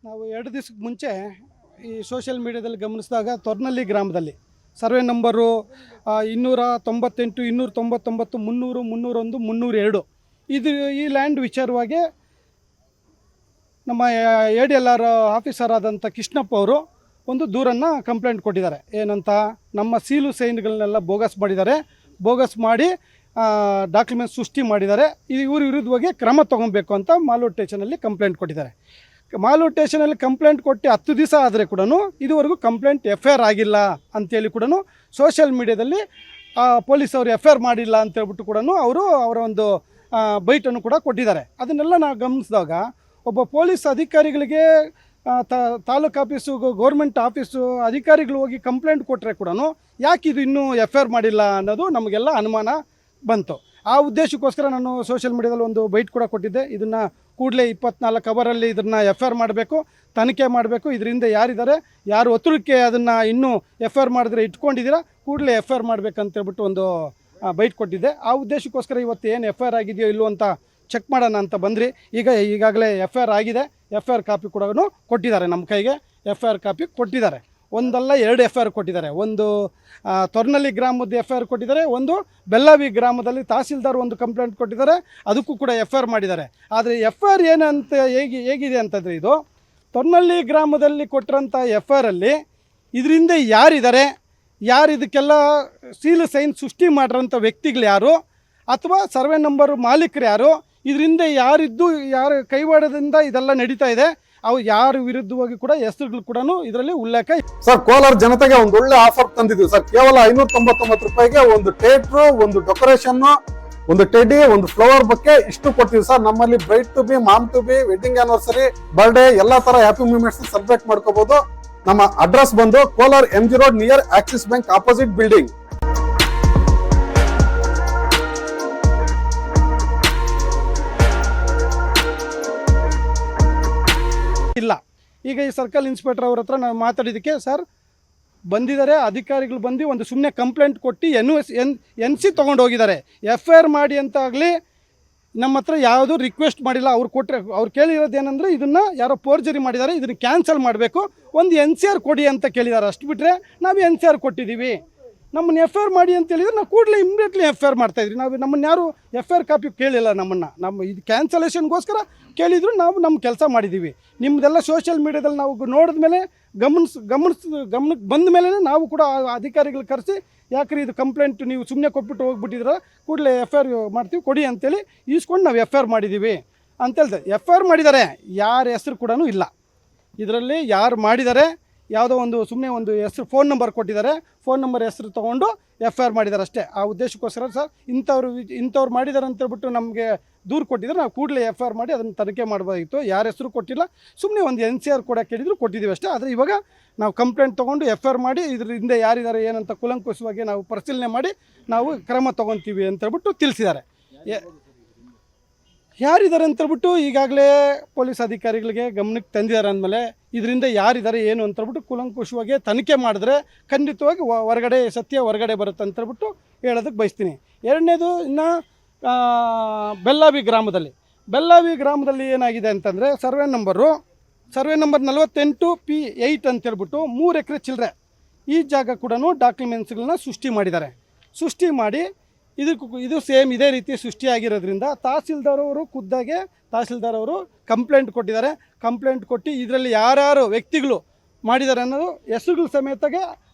ನಾವು 2 ದಿವಸಕ್ಕೆ ಮುಂಚೆ ಈ ಸೋಷಿಯಲ್ ಮೀಡಿಯಾದಲ್ಲಿ ಗಮನಿಸಿದಾಗ ತೊರ್ನಳ್ಳಿ ಗ್ರಾಮದಲ್ಲಿ ಸರ್ವೆ ನಂಬರು 298, 299, 300, 301, 302 ಇದು ಈ ಲ್ಯಾಂಡ್ ವಿಚಾರವಾಗಿ ನಮ್ಮ ADLR ಆಫೀಸರ್ ಆದಂಥ ಕೃಷ್ಣಪ್ಪ ಅವರು ಒಂದು ದೂರನ್ನು ಕಂಪ್ಲೇಂಟ್ ಕೊಟ್ಟಿದ್ದಾರೆ. ಏನಂತ, ನಮ್ಮ ಸೀಲು ಸೈನ್ಗಳನ್ನೆಲ್ಲ ಬೋಗಸ್ ಮಾಡಿ ಡಾಕ್ಯುಮೆಂಟ್ ಸೃಷ್ಟಿ ಮಾಡಿದ್ದಾರೆ, ಇವ್ರ ವಿರುದ್ಧವಾಗಿ ಕ್ರಮ ತೊಗೊಬೇಕು ಅಂತ ಮಾಲೂರು ಸ್ಟೇಷನಲ್ಲಿ ಕಂಪ್ಲೇಂಟ್ ಕೊಟ್ಟಿದ್ದಾರೆ. ಮಾಲೂರು ಸ್ಟೇಷನಲ್ಲಿ ಕಂಪ್ಲೇಂಟ್ ಕೊಟ್ಟು 10 ದಿವಸ ಆದರೆ ಕೂಡ ಇದುವರೆಗೂ ಕಂಪ್ಲೇಂಟ್ FIR ಆಗಿಲ್ಲ ಅಂತೇಳಿ ಕೂಡ ಸೋಷಿಯಲ್ ಮೀಡಿಯಾದಲ್ಲಿ ಪೊಲೀಸವರು FIR ಮಾಡಿಲ್ಲ ಅಂತೇಳ್ಬಿಟ್ಟು ಕೂಡ ಅವರ ಒಂದು ಬೈಟನ್ನು ಕೂಡ ಕೊಟ್ಟಿದ್ದಾರೆ. ಅದನ್ನೆಲ್ಲ ನಾವು ಗಮನಿಸಿದಾಗ ಒಬ್ಬ ಪೊಲೀಸ್ ಅಧಿಕಾರಿಗಳಿಗೆ ತಾಲೂಕು ಆಫೀಸು ಗೌರ್ಮೆಂಟ್ ಆಫೀಸು ಅಧಿಕಾರಿಗಳು ಹೋಗಿ ಕಂಪ್ಲೇಂಟ್ ಕೊಟ್ಟರೆ ಕೂಡ ಯಾಕೆ ಇದು ಇನ್ನೂ FIR ಮಾಡಿಲ್ಲ ಅನ್ನೋದು ನಮಗೆಲ್ಲ ಅನುಮಾನ ಬಂತು. ಆ ಉದ್ದೇಶಕ್ಕೋಸ್ಕರ ನಾನು ಸೋಷಿಯಲ್ ಮೀಡಿಯಾದಲ್ಲಿ ಒಂದು ಬೈಟ್ ಕೂಡ ಕೊಟ್ಟಿದ್ದೆ. ಇದನ್ನು ಕೂಡಲೇ 24 ಅವರಲ್ಲಿ ಇದನ್ನು FIR ಮಾಡಬೇಕು, ತನಿಖೆ ಮಾಡಬೇಕು. ಇದರಿಂದ ಯಾರಿದ್ದಾರೆ, ಯಾರು ಒತ್ತಡಕ್ಕೆ ಅದನ್ನು ಇನ್ನೂ FIR ಮಾಡಿದ್ರೆ ಇಟ್ಕೊಂಡಿದ್ದೀರಾ, ಕೂಡಲೇ FIR ಮಾಡಬೇಕಂತೇಳ್ಬಿಟ್ಟು ಒಂದು ಬೈಟ್ ಕೊಟ್ಟಿದ್ದೆ. ಆ ಉದ್ದೇಶಕ್ಕೋಸ್ಕರ ಇವತ್ತು ಏನು FIR ಆಗಿದೆಯೋ ಇಲ್ಲೋ ಅಂತ ಚೆಕ್ ಮಾಡೋಣ ಅಂತ ಬಂದ್ರಿ. ಈಗಾಗಲೇ FIR ಆಗಿದೆ. FIR ಕಾಪಿ ಕೂಡ ಕೊಟ್ಟಿದ್ದಾರೆ, ನಮ್ಮ ಕೈಗೆ FIR ಕಾಪಿ ಕೊಟ್ಟಿದ್ದಾರೆ. ಒಂದಲ್ಲ 2 FIR ಕೊಟ್ಟಿದ್ದಾರೆ. ಒಂದು ತೊರ್ನಳ್ಳಿ ಗ್ರಾಮದ FIR ಕೊಟ್ಟಿದ್ದಾರೆ, ಒಂದು ಬೆಳ್ಳಾವಿ ಗ್ರಾಮದಲ್ಲಿ ತಹಸೀಲ್ದಾರ್ ಒಂದು ಕಂಪ್ಲೇಂಟ್ ಕೊಟ್ಟಿದ್ದಾರೆ, ಅದಕ್ಕೂ ಕೂಡ FIR ಮಾಡಿದ್ದಾರೆ. ಆದರೆ FIR ಏನಂತ ಹೇಗಿದೆ ಅಂತಂದರೆ, ಇದು ತೊರ್ನಳ್ಳಿ ಗ್ರಾಮದಲ್ಲಿ ಕೊಟ್ಟಿರೋಂಥ FIR ಅಲ್ಲಿ ಇದರಿಂದ ಯಾರು ಇದಕ್ಕೆಲ್ಲ ಸೀಲು ಸೈನ್ ಸೃಷ್ಟಿ ಮಾಡಿರೋಂಥ ವ್ಯಕ್ತಿಗಳು ಯಾರು, ಅಥವಾ ಸರ್ವೆ ನಂಬರು ಮಾಲೀಕರು ಯಾರು, ಇದರಿಂದ ಯಾರ ಕೈವಾಡದಿಂದ ಇದೆಲ್ಲ ನಡೀತಾ ಇದೆ, ಅವು ಯಾರ ವಿರುದ್ಧವಾಗಿ ಕೂಡ ಹೆಸರುಗಳು ಕೂಡ ಇದರಲ್ಲಿ ಉಲ್ಲೇಖ. ಸರ್, ಕೋಲಾರ ಜನತೆಗೆ ಒಂದು ಒಳ್ಳೆ ಆಫರ್ ತಂದಿದ್ದೀವಿ ಸರ್. ಕೇವಲ 599 ರೂಪಾಯಿಗೆ ಒಂದು ಥಿಯೇಟ್ರು, ಒಂದು ಡೆಕೋರೇಷನ್, ಒಂದು ಟೆಡಿ, ಒಂದು ಫ್ಲವರ್ ಬೊಕ್ಕೆ ಇಷ್ಟು ಕೊಡ್ತೀವಿ ಸರ್. ನಮ್ಮಲ್ಲಿ bride to be, mom to be, wedding anniversary, birthday ಎಲ್ಲಾ ತರ ಹ್ಯಾಪಿ ಮೂಮೆಂಟ್ಸ್ ಸೆಲೆಬ್ರೇಟ್ ಮಾಡ್ಕೋಬಹುದು. ನಮ್ಮ ಅಡ್ರೆಸ್ ಬಂದು Kolar MG road near Axis Bank opposite building. ಇಲ್ಲ, ಈಗ ಈ ಸರ್ಕಲ್ ಇನ್ಸ್ಪೆಕ್ಟರ್ ಅವ್ರ ಹತ್ರ ನಾವು ಮಾತಾಡಿದ್ದಕ್ಕೆ, ಸರ್ ಬಂದಿದ್ದಾರೆ ಅಧಿಕಾರಿಗಳು, ಬಂದು ಒಂದು ಸುಮ್ಮನೆ ಕಂಪ್ಲೇಂಟ್ ಕೊಟ್ಟು NC ತೊಗೊಂಡು ಹೋಗಿದ್ದಾರೆ. FIR ಮಾಡಿ ಅಂತ ಆಗಲಿ ನಮ್ಮ ಹತ್ರ ಯಾವುದೂ ರಿಕ್ವೆಸ್ಟ್ ಮಾಡಿಲ್ಲ. ಅವ್ರು ಕೇಳಿರೋದು ಏನಂದರೆ, ಇದನ್ನು ಯಾರೋ ಫೋರ್ಜರಿ ಮಾಡಿದ್ದಾರೆ, ಇದನ್ನು ಕ್ಯಾನ್ಸಲ್ ಮಾಡಬೇಕು, ಒಂದು NCR ಕೊಡಿ ಅಂತ ಕೇಳಿದ್ದಾರೆ. ಅಷ್ಟು ಬಿಟ್ಟರೆ ನಾವು NCR ಕೊಟ್ಟಿದ್ದೀವಿ. ನಮ್ಮನ್ನು FIR ಮಾಡಿ ಅಂತ ಹೇಳಿದ್ರೆ ನಾವು ಕೂಡಲೇ ಇಮಿಡಿಯೇಟ್ಲಿ FIR ಮಾಡ್ತಾಯಿದ್ವಿ. ನಮ್ಮನ್ನು ಯಾರು FIR ಕಾಪಿ ಕೇಳಿಲ್ಲ. ನಮ್ಮ ಇದು ಕ್ಯಾನ್ಸಲೇಷನ್ಗೋಸ್ಕರ ಕೇಳಿದ್ರು, ನಾವು ನಮ್ಮ ಕೆಲಸ ಮಾಡಿದ್ದೀವಿ. ನಿಮ್ಮದೆಲ್ಲ ಸೋಷಿಯಲ್ ಮೀಡಿಯಾದಲ್ಲಿ ನಾವು ನೋಡಿದ ಮೇಲೆ ಗಮನಕ್ಕೆ ಬಂದ ಮೇಲೆ ನಾವು ಕೂಡ ಅಧಿಕಾರಿಗಳು ಕರೆಸಿ, ಯಾಕ್ರಿ ಇದು ಕಂಪ್ಲೇಂಟ್ ನೀವು ಸುಮ್ಮನೆ ಕೊಟ್ಬಿಟ್ಟು ಹೋಗ್ಬಿಟ್ಟಿದ್ರೆ ಕೂಡಲೇ FIR ಮಾಡ್ತೀವಿ, ಕೊಡಿ ಅಂತೇಳಿ ಈಸ್ಕೊಂಡು ನಾವು FIR ಮಾಡಿದ್ದೀವಿ ಅಂತ ಹೇಳ್ತಾರೆ. FIR ಮಾಡಿದ್ದಾರೆ, ಯಾರ ಹೆಸರು ಕೂಡ ಇಲ್ಲ ಇದರಲ್ಲಿ. ಯಾರು ಮಾಡಿದ್ದಾರೆ, ಯಾವುದೋ ಒಂದು ಸುಮ್ಮನೆ ಒಂದು ಹೆಸರು, ಫೋನ್ ನಂಬರ್ ಕೊಟ್ಟಿದ್ದಾರೆ, ಫೋನ್ ನಂಬರ್ ಹೆಸರು ತೊಗೊಂಡು FIR ಮಾಡಿದ್ದಾರೆ ಅಷ್ಟೇ. ಆ ಉದ್ದೇಶಕ್ಕೋಸ್ಕರ ಸರ್ ಇಂಥವ್ರು ಮಾಡಿದ್ದಾರೆ ಅಂತೇಳ್ಬಿಟ್ಟು ನಮಗೆ ದೂರು ಕೊಟ್ಟಿದ್ದಾರೆ. ನಾವು ಕೂಡಲೇ FIR ಮಾಡಿ ಅದನ್ನು ತನಿಖೆ ಮಾಡಬೇಕಾಗಿತ್ತು. ಯಾರ ಹೆಸರು ಕೊಟ್ಟಿಲ್ಲ, ಸುಮ್ಮನೆ ಒಂದು NCR ಕೂಡ ಕೇಳಿದ್ರು, ಕೊಟ್ಟಿದ್ದೀವಿ ಅಷ್ಟೇ. ಆದರೆ ಇವಾಗ ನಾವು ಕಂಪ್ಲೇಂಟ್ ತೊಗೊಂಡು FIR ಮಾಡಿ ಇದ್ರ ಹಿಂದೆ ಯಾರಿದ್ದಾರೆ ಏನಂತ ಕೂಲಂಕುಷವಾಗಿ ನಾವು ಪರಿಶೀಲನೆ ಮಾಡಿ ನಾವು ಕ್ರಮ ತೊಗೊತೀವಿ ಅಂತೇಳ್ಬಿಟ್ಟು ತಿಳಿಸಿದ್ದಾರೆ. ಯಾರಿದ್ದಾರೆ ಅಂತೇಳ್ಬಿಟ್ಟು ಈಗಾಗಲೇ ಪೊಲೀಸ್ ಅಧಿಕಾರಿಗಳಿಗೆ ಗಮನಕ್ಕೆ ತಂದಿದ್ದಾರೆ. ಅಂದಮೇಲೆ ಇದರಿಂದ ಯಾರಿದ್ದಾರೆ ಏನು ಅಂತೇಳ್ಬಿಟ್ಟು ಕೂಲಂಕುಷವಾಗಿ ತನಿಖೆ ಮಾಡಿದ್ರೆ ಖಂಡಿತವಾಗಿ ಸತ್ಯ ಹೊರಗಡೆ ಬರುತ್ತೆ ಅಂತೇಳ್ಬಿಟ್ಟು ಹೇಳೋದಕ್ಕೆ ಬಯಸ್ತೀನಿ. ಎರಡನೇದು, ಇನ್ನು ಬೆಳ್ಳಾವಿ ಗ್ರಾಮದಲ್ಲಿ ಏನಾಗಿದೆ ಅಂತಂದರೆ, ಸರ್ವೆ ನಂಬರ್ 48P8 ಅಂತೇಳ್ಬಿಟ್ಟು 3 ಎಕರೆ ಚಿಲ್ಲರೆ ಈ ಜಾಗ ಕೂಡ ಡಾಕ್ಯುಮೆಂಟ್ಸ್ಗಳನ್ನ ಸೃಷ್ಟಿ ಮಾಡಿ ಇದು ಸೇಮ್ ಇದೇ ರೀತಿ ಸೃಷ್ಟಿಯಾಗಿರೋದ್ರಿಂದ ತಹಸೀಲ್ದಾರ್ ಅವರು ಕಂಪ್ಲೇಂಟ್ ಕೊಟ್ಟಿದ್ದಾರೆ. ಕಂಪ್ಲೇಂಟ್ ಕೊಟ್ಟು ಇದರಲ್ಲಿ ಯಾರ್ಯಾರು ವ್ಯಕ್ತಿಗಳು ಮಾಡಿದ್ದಾರೆ ಅನ್ನೋದು ಹೆಸರುಗಳ ಸಮೇತಗೆ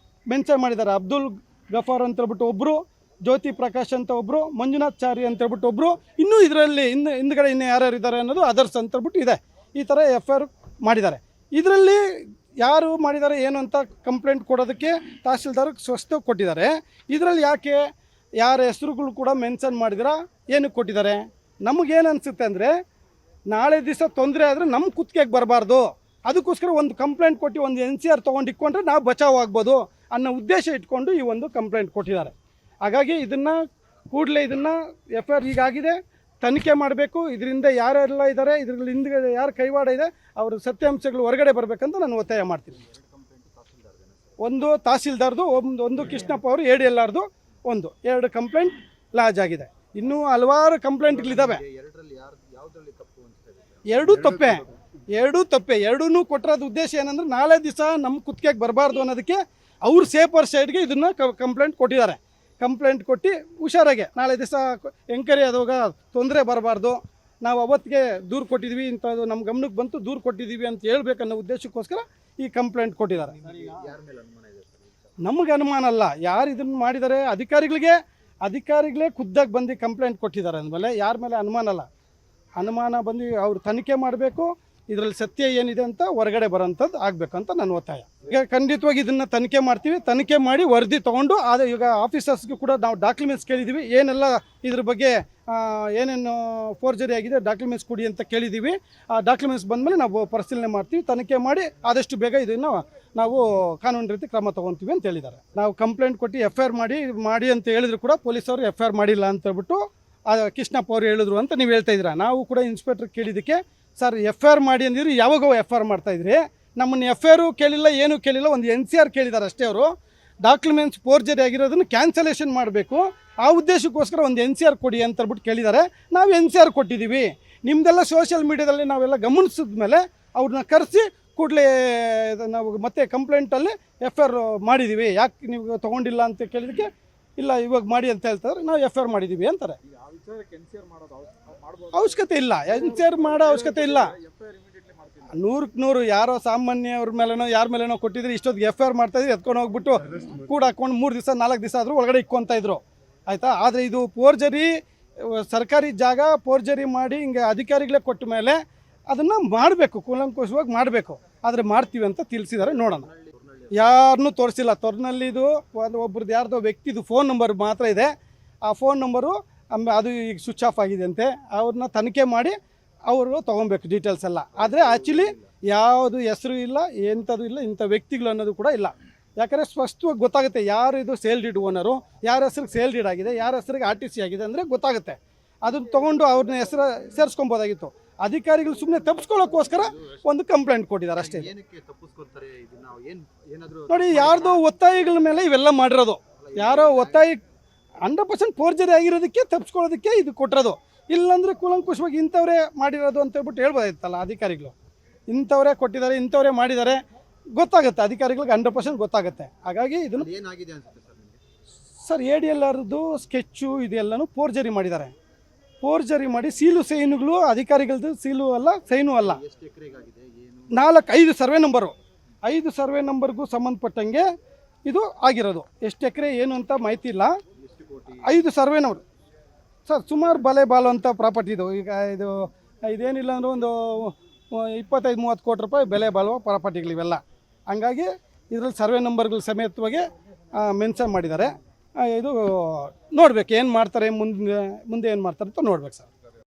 ಮೆನ್ಷನ್ ಮಾಡಿದ್ದಾರೆ. ಅಬ್ದುಲ್ ಗಫಾರ್ ಅಂತೇಳ್ಬಿಟ್ಟು ಒಬ್ಬರು, ಜ್ಯೋತಿ ಪ್ರಕಾಶ್ ಅಂತ ಒಬ್ಬರು, ಮಂಜುನಾಥ್ ಚಾರಿ ಅಂತೇಳ್ಬಿಟ್ಟು ಒಬ್ಬರು, ಇನ್ನೂ ಇದರಲ್ಲಿ ಹಿಂದ್ಗಡೆ ಇನ್ನೂ ಯಾರ್ಯಾರು ಇದ್ದಾರೆ ಅನ್ನೋದು ಅದರ್ಸ್ ಅಂತೇಳ್ಬಿಟ್ಟು ಇದೆ. ಈ ಥರ FIR ಮಾಡಿದ್ದಾರೆ. ಇದರಲ್ಲಿ ಯಾರು ಮಾಡಿದ್ದಾರೆ ಏನು ಅಂತ ಕಂಪ್ಲೇಂಟ್ ಕೊಡೋದಕ್ಕೆ ತಹಸೀಲ್ದಾರ್ ಸ್ವಸ್ಥ ಕೊಟ್ಟಿದ್ದಾರೆ. ಇದರಲ್ಲಿ ಯಾರ ಹೆಸರುಗಳು ಕೂಡ ಮೆನ್ಷನ್ ಮಾಡಿದ್ರೆ ಏನಕ್ಕೆ ಕೊಟ್ಟಿದ್ದಾರೆ? ನಮಗೇನು ಅನಿಸುತ್ತೆ ಅಂದರೆ, ನಾಳೆ ದಿವಸ ತೊಂದರೆ ಆದರೆ ನಮ್ಮ ಕುತ್ತಿಗೆಗೆ ಬರಬಾರ್ದು, ಅದಕ್ಕೋಸ್ಕರ ಒಂದು ಕಂಪ್ಲೇಂಟ್ ಕೊಟ್ಟು ಒಂದು NCR ತೊಗೊಂಡು ಇಟ್ಕೊಂಡ್ರೆ ನಾವು ಬಚಾವ್ ಆಗ್ಬೋದು ಅನ್ನೋ ಉದ್ದೇಶ ಇಟ್ಕೊಂಡು ಈ ಒಂದು ಕಂಪ್ಲೇಂಟ್ ಕೊಟ್ಟಿದ್ದಾರೆ. ಹಾಗಾಗಿ ಕೂಡಲೇ FIR ಈಗಾಗಿದೆ, ತನಿಖೆ ಮಾಡಬೇಕು. ಇದರಿಂದ ಯಾರೆಲ್ಲ ಇದ್ದಾರೆ, ಇದರಲ್ಲಿ ಹಿಂದೆ ಯಾರು ಕೈವಾಡ ಇದೆ, ಅವರ ಸತ್ಯಾಂಶಗಳು ಹೊರಗಡೆ ಬರಬೇಕಂತ ನಾನು ಒತ್ತಾಯ ಮಾಡ್ತೀನಿ. ಒಂದು ತಹಸೀಲ್ದಾರ್ದು, ಒಂದು ಕೃಷ್ಣಪ್ಪ ಅವರು ADLRದು 2 ಕಂಪ್ಲೇಂಟ್ ಲಾಜ್ ಆಗಿದೆ. ಇನ್ನೂ ಹಲವಾರು ಕಂಪ್ಲೇಂಟ್ಗಳಿದ್ದಾವೆ. ಎರಡೂ ತಪ್ಪೇ. ಎರಡೂ ತಪ್ಪೆ. ಎರಡೂ ಕೊಟ್ಟಿರೋದು ಉದ್ದೇಶ ಏನಂದ್ರೆ ನಾಳೆ ದಿವಸ ನಮ್ಮ ಕುತ್ತಿಗೆಗೆ ಬರಬಾರ್ದು ಅನ್ನೋದಕ್ಕೆ ಅವ್ರು ಸೇಫರ್ ಸೈಡ್ಗೆ ಇದನ್ನು ಕಂಪ್ಲೇಂಟ್ ಕೊಟ್ಟಿದ್ದಾರೆ. ಕಂಪ್ಲೇಂಟ್ ಕೊಟ್ಟು ಹುಷಾರಾಗೆ ನಾಳೆ ದಿವಸ ಎಂಕ್ವೈರಿ ಆದಾಗ ತೊಂದರೆ ಬರಬಾರ್ದು, ನಾವು ಅವತ್ತಿಗೆ ದೂರು ಕೊಟ್ಟಿದ್ವಿ, ಇಂಥದ್ದು ನಮ್ಮ ಗಮನಕ್ಕೆ ಬಂತು, ದೂರು ಕೊಟ್ಟಿದ್ದೀವಿ ಅಂತ ಹೇಳ್ಬೇಕನ್ನೋ ಉದ್ದೇಶಕ್ಕೋಸ್ಕರ ಈ ಕಂಪ್ಲೇಂಟ್ ಕೊಟ್ಟಿದ್ದಾರೆ. ನಮಗೆ ಅನುಮಾನ ಅಲ್ಲ, ಯಾರು ಇದನ್ನು ಮಾಡಿದ್ದಾರೆ ಅಧಿಕಾರಿಗಳೇ ಖುದ್ದಾಗಿ ಬಂದು ಕಂಪ್ಲೇಂಟ್ ಕೊಟ್ಟಿದ್ದಾರೆ ಅಂದಮೇಲೆ ಯಾರ ಮೇಲೆ ಅನುಮಾನ ಅಲ್ಲ. ಅನುಮಾನ ಬಂದು ಅವ್ರು ತನಿಖೆ ಮಾಡಬೇಕು, ಇದರಲ್ಲಿ ಸತ್ಯ ಏನಿದೆ ಅಂತ ಹೊರಗಡೆ ಬರೋಂಥದ್ದು ಆಗಬೇಕಂತ ನನ್ನ ಒತ್ತಾಯ. ಈಗ ಖಂಡಿತವಾಗಿ ಇದನ್ನು ತನಿಖೆ ಮಾಡ್ತೀವಿ, ತನಿಖೆ ಮಾಡಿ ವರದಿ ತೊಗೊಂಡು ಆದರೆ ಈಗ ಆಫೀಸರ್ಸ್ಗೂ ಕೂಡ ನಾವು ಡಾಕ್ಯುಮೆಂಟ್ಸ್ ಕೇಳಿದ್ದೀವಿ, ಏನೆಲ್ಲ ಇದ್ರ ಬಗ್ಗೆ ಏನೇನು ಫೋರ್ಜರಿ ಆಗಿದೆ ಡಾಕ್ಯುಮೆಂಟ್ಸ್ ಕೊಡಿ ಅಂತ ಕೇಳಿದ್ದೀವಿ. ಆ ಡಾಕ್ಯುಮೆಂಟ್ಸ್ ಬಂದಮೇಲೆ ನಾವು ಪರಿಶೀಲನೆ ಮಾಡ್ತೀವಿ, ತನಿಖೆ ಮಾಡಿ ಆದಷ್ಟು ಬೇಗ ಇದನ್ನು ನಾವು ಕಾನೂನು ರೀತಿ ಕ್ರಮ ತೊಗೊತೀವಿ ಅಂತ ಹೇಳಿದ್ದಾರೆ. ನಾವು ಕಂಪ್ಲೇಂಟ್ ಕೊಟ್ಟು FIR ಮಾಡಿ ಅಂತ ಹೇಳಿದ್ರು ಕೂಡ ಪೊಲೀಸವರು FIR ಮಾಡಿಲ್ಲ ಅಂತ ಹೇಳ್ಬಿಟ್ಟು ಕೃಷ್ಣಪ್ಪ ಅವರು ಹೇಳಿದ್ರು ಅಂತ ನೀವು ಹೇಳ್ತಾ ಇದ್ದೀರಾ. ನಾವು ಕೂಡ ಇನ್ಸ್ಪೆಕ್ಟರ್ ಕೇಳಿದ್ದಕ್ಕೆ ಸರ್ FIR ಮಾಡಿ ಅಂದಿದ್ರು, ಯಾವಾಗ FIR ಮಾಡ್ತಾಯಿದ್ರಿ? ನಮ್ಮನ್ನು FIR ಕೇಳಿಲ್ಲ, ಏನೂ ಕೇಳಿಲ್ಲ, ಒಂದು NCR ಕೇಳಿದ್ದಾರೆ ಅಷ್ಟೇ. ಅವರು ಡಾಕ್ಯುಮೆಂಟ್ಸ್ ಫೋರ್ಜರಿ ಆಗಿರೋದನ್ನು ಕ್ಯಾನ್ಸಲೇಷನ್ ಮಾಡಬೇಕು, ಆ ಉದ್ದೇಶಕ್ಕೋಸ್ಕರ ಒಂದು NCR ಕೊಡಿ ಅಂತ ಹೇಳ್ಬಿಟ್ಟು ಕೇಳಿದ್ದಾರೆ. ನಾವು NCR ಕೊಟ್ಟಿದ್ದೀವಿ. ನಿಮ್ಮದೆಲ್ಲ ಸೋಷಿಯಲ್ ಮೀಡಿಯಾದಲ್ಲಿ ನಾವೆಲ್ಲ ಗಮನಿಸಿದ ಮೇಲೆ ಅವ್ರನ್ನ ಕರೆಸಿ ಕೂಡಲೇ ನಾವು ಮತ್ತೆ ಕಂಪ್ಲೇಂಟಲ್ಲಿ FIR ಮಾಡಿದ್ದೀವಿ, ಯಾಕೆ ನೀವು ತೊಗೊಂಡಿಲ್ಲ ಅಂತ ಕೇಳಿದ್ದಕ್ಕೆ ಇಲ್ಲ ಇವಾಗ ಮಾಡಿ ಅಂತ ಹೇಳ್ತಾರೆ, ನಾವು FIR ಮಾಡಿದ್ದೀವಿ ಅಂತಾರೆ. ಅವಶ್ಯಕತೆ ಇಲ್ಲ, NCR ಮಾಡೋ ಅವಶ್ಯಕತೆ ಇಲ್ಲ. 100% ಯಾರೋ ಸಾಮಾನ್ಯವ್ರ ಮೇಲೆನೋ ಯಾರ ಮೇಲೆನೋ ಕೊಟ್ಟಿದ್ರೆ ಇಷ್ಟೊತ್ತಿಗೆ FIR ಮಾಡ್ತಾಯಿದ್ರು, ಎತ್ಕೊಂಡು ಹೋಗ್ಬಿಟ್ಟು ಕೂಡ ಹಾಕೊಂಡು 3 ದಿವಸ 4 ದಿವಸ ಆದರೂ ಒಳಗಡೆ ಇಕ್ಕೊತಾ ಇದ್ರು, ಆಯಿತಾ. ಆದರೆ ಇದು ಫೋರ್ಜರಿ, ಸರ್ಕಾರಿ ಜಾಗ ಫೋರ್ಜರಿ ಮಾಡಿ ಹಿಂಗೆ ಅಧಿಕಾರಿಗಳೇ ಕೊಟ್ಟ ಮೇಲೆ ಅದನ್ನು ಮಾಡಬೇಕು, ಕೂಲಂಕುಷವಾಗಿ ಮಾಡಬೇಕು. ಆದರೆ ಮಾಡ್ತೀವಿ ಅಂತ ತಿಳಿಸಿದ್ದಾರೆ, ನೋಡೋಣ. ಯಾರನ್ನೂ ತೋರಿಸಿಲ್ಲ. ತೊರ್ನಲ್ಲಿದು ಒಬ್ರದ್ದು ಯಾರ್ದೋ ವ್ಯಕ್ತಿದು ಫೋನ್ ನಂಬರ್ ಮಾತ್ರ ಇದೆ. ಆ ಫೋನ್ ನಂಬರು ಅದು ಈಗ ಸ್ವಿಚ್ ಆಫ್ ಆಗಿದೆ ಅಂತೆ. ಅವ್ರನ್ನ ತನಿಖೆ ಮಾಡಿ ಅವರು ತೊಗೊಬೇಕು ಡೀಟೇಲ್ಸ್ ಎಲ್ಲ. ಆದರೆ ಆ್ಯಕ್ಚುಲಿ ಯಾವುದು ಹೆಸರು ಇಲ್ಲ, ಎಂಥದ್ದು ಇಲ್ಲ, ಇಂಥ ವ್ಯಕ್ತಿಗಳು ಅನ್ನೋದು ಕೂಡ ಇಲ್ಲ. ಯಾಕಂದರೆ ಸ್ಪಷ್ಟವಾಗಿ ಗೊತ್ತಾಗುತ್ತೆ ಯಾರು ಇದು ಸೇಲ್ ಡೀಡ್ ಓನರು, ಯಾರ ಹೆಸ್ರಿಗೆ ಸೇಲ್ ಡೀಡ್ ಆಗಿದೆ, ಯಾರ ಹೆಸ್ರಿಗೆ RTC ಆಗಿದೆ ಅಂದರೆ ಗೊತ್ತಾಗುತ್ತೆ. ಅದನ್ನು ತೊಗೊಂಡು ಅವ್ರನ್ನ ಹೆಸರು ಸೇರಿಸ್ಕೊಬೋದಾಗಿತ್ತು. ಅಧಿಕಾರಿಗಳು ಸುಮ್ಮನೆ ತಪ್ಪಿಸ್ಕೊಳ್ಳೋಕ್ಕೋಸ್ಕರ ಒಂದು ಕಂಪ್ಲೇಂಟ್ ಕೊಟ್ಟಿದ್ದಾರೆ ಅಷ್ಟೇ. ನೋಡಿ, ಯಾರ್ದೋ ಒತ್ತಾಯಗಳ ಮೇಲೆ ಇವೆಲ್ಲ ಮಾಡಿರೋದು. ಯಾರೋ ಒತ್ತಾಯ 100% ಫೋರ್ಜರಿ ಆಗಿರೋದಕ್ಕೆ ತಪ್ಪಿಸ್ಕೊಳ್ಳೋದಕ್ಕೆ ಇದು ಕೊಟ್ಟಿರೋದು. ಇಲ್ಲಾಂದರೆ ಕೂಲಂಕುಷವಾಗಿ ಇಂಥವರೇ ಮಾಡಿರೋದು ಅಂತ ಹೇಳ್ಬಿಟ್ಟು ಹೇಳ್ಬೋದಾಯ್ತಲ್ಲ ಅಧಿಕಾರಿಗಳು. ಇಂಥವರೇ ಕೊಟ್ಟಿದ್ದಾರೆ, ಇಂಥವರೇ ಮಾಡಿದ್ದಾರೆ, ಗೊತ್ತಾಗುತ್ತೆ ಅಧಿಕಾರಿಗಳಿಗೆ 100% ಗೊತ್ತಾಗುತ್ತೆ. ಹಾಗಾಗಿ ಇದನ್ನು ಸರ್ ADLRದು ಸ್ಕೆಚ್ಚು ಇದೆಲ್ಲನೂ ಫೋರ್ಜರಿ ಮಾಡಿದ್ದಾರೆ. ಫೋರ್ಜರಿ ಮಾಡಿ ಸೈನುಗಳು ಅಧಿಕಾರಿಗಳದ್ದು ಸೀಲು ಅಲ್ಲ, ಸೈನು ಅಲ್ಲ. 5 ಸರ್ವೆ ನಂಬರು, 5 ಸರ್ವೆ ನಂಬರ್ಗೂ ಸಂಬಂಧಪಟ್ಟಂಗೆ ಇದು ಆಗಿರೋದು. ಎಷ್ಟು ಎಕರೆ ಏನು ಅಂತ ಮಾಹಿತಿ ಇಲ್ಲ. 5 ಸರ್ವೆ ನಂಬರ್ ಸರ್, ಸುಮಾರು ಬಾಲು ಅಂತ ಪ್ರಾಪರ್ಟಿ ಇದು. ಈಗ ಇದೇನಿಲ್ಲ ಅಂದ್ರೆ ಒಂದು 25-30 ಕೋಟಿ ರೂಪಾಯಿ ಬೆಲೆ ಬಾಳುವ ಪ್ರಾಪರ್ಟಿಗಳಿವೆಲ್ಲ. ಹಂಗಾಗಿ ಇದರಲ್ಲಿ ಸರ್ವೆ ನಂಬರ್ಗಳು ಸಮೇತವಾಗಿ ಮೆನ್ಷನ್ ಮಾಡಿದ್ದಾರೆ. ಇದು ನೋಡ್ಬೇಕು ಏನು ಮಾಡ್ತಾರೆ, ಮುಂದೆ ಏನು ಮಾಡ್ತಾರೆ ಅಂತ ನೋಡ್ಬೇಕು ಸರ್.